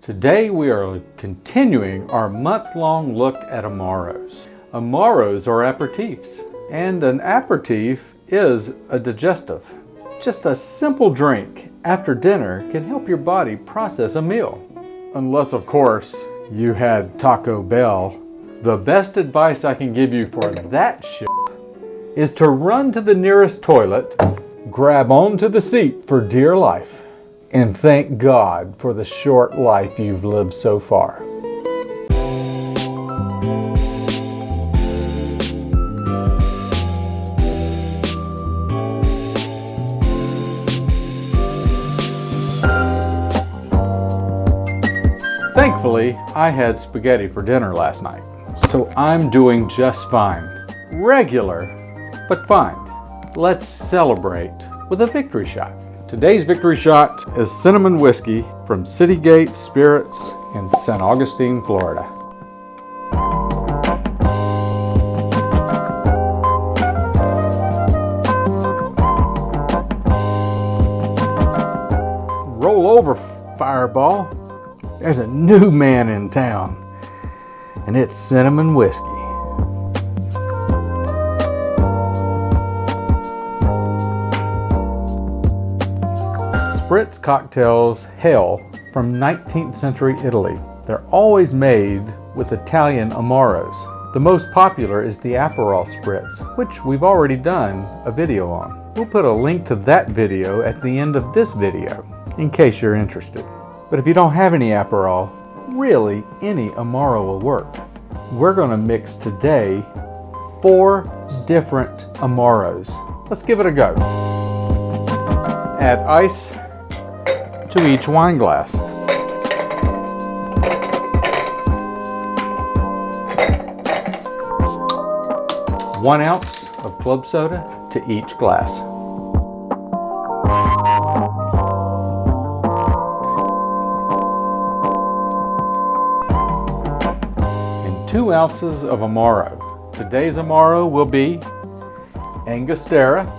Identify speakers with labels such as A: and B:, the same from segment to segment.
A: Today we are continuing our month-long look at Amaros. Amaros are aperitifs, and an aperitif is a digestive. Just a simple drink after dinner can help your body process a meal. Unless, of course, you had Taco Bell. The best advice I can give you for that shit is to run to the nearest toilet, grab onto the seat for dear life, and thank God for the short life you've lived so far. Thankfully, I had spaghetti for dinner last night, so I'm doing just fine. Regular, but fine. Let's celebrate with a victory shot. Today's victory shot is cinnamon whiskey from Citygate Spirits in St. Augustine, Florida. Roll over, Fireball. There's a new man in town, and it's cinnamon whiskey. Spritz cocktails hail from 19th century Italy. They're always made with Italian Amaros. The most popular is the Aperol Spritz, which we've already done a video on. We'll put a link to that video at the end of this video, in case you're interested. But if you don't have any Aperol, really any Amaro will work. We're going to mix today 4 different Amaros. Let's give it a go. Add ice to each wine glass. One ounce of club soda to each glass. And 2 ounces of Amaro. Today's Amaro will be Angostura,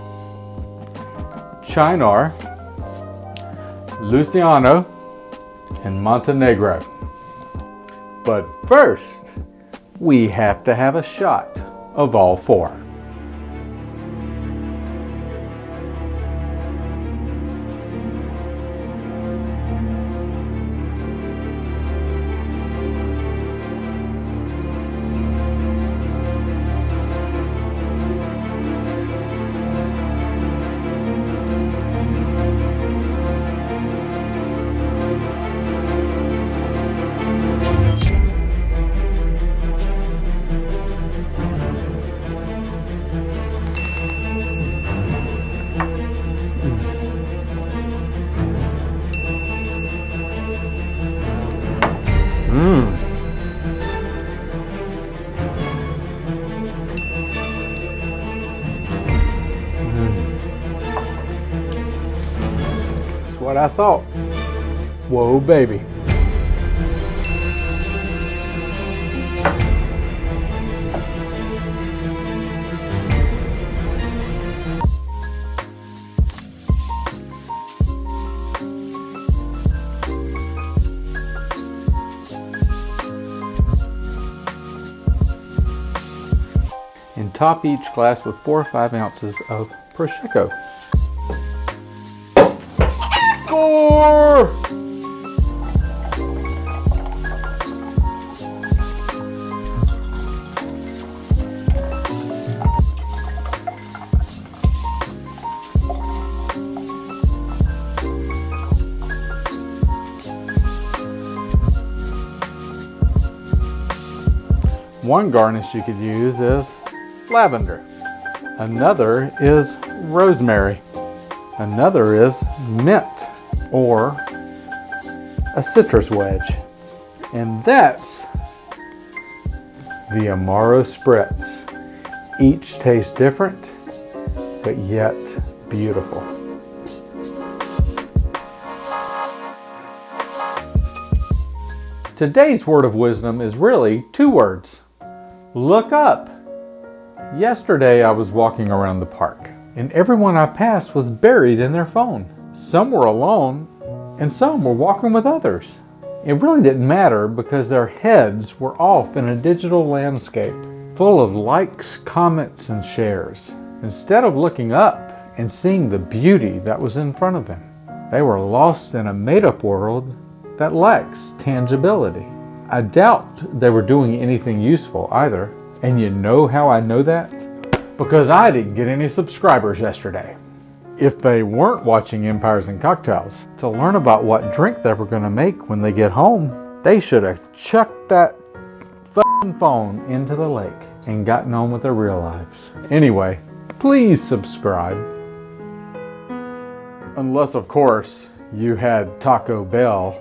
A: Cynar, Lucano, and Montenegro. But first, we have to have a shot of all 4. That's what I thought. Whoa, baby. And top each glass with 4 or 5 ounces of Prosecco. Score! One garnish you could use is lavender. Another is rosemary. Another is mint or a citrus wedge. And that's the Amaro Spritz. Each tastes different, but yet beautiful. Today's word of wisdom is really 2 words. Look up. Yesterday I was walking around the park, and everyone I passed was buried in their phone. Some were alone, and some were walking with others. It really didn't matter because their heads were off in a digital landscape full of likes, comments, and shares. Instead of looking up and seeing the beauty that was in front of them, they were lost in a made-up world that lacks tangibility. I doubt they were doing anything useful either. And you know how I know that? Because I didn't get any subscribers yesterday. If they weren't watching Empires and Cocktails to learn about what drink they were going to make when they get home, they should have chucked that f***ing phone into the lake and gotten on with their real lives. Anyway, please subscribe. Unless, of course, you had Taco Bell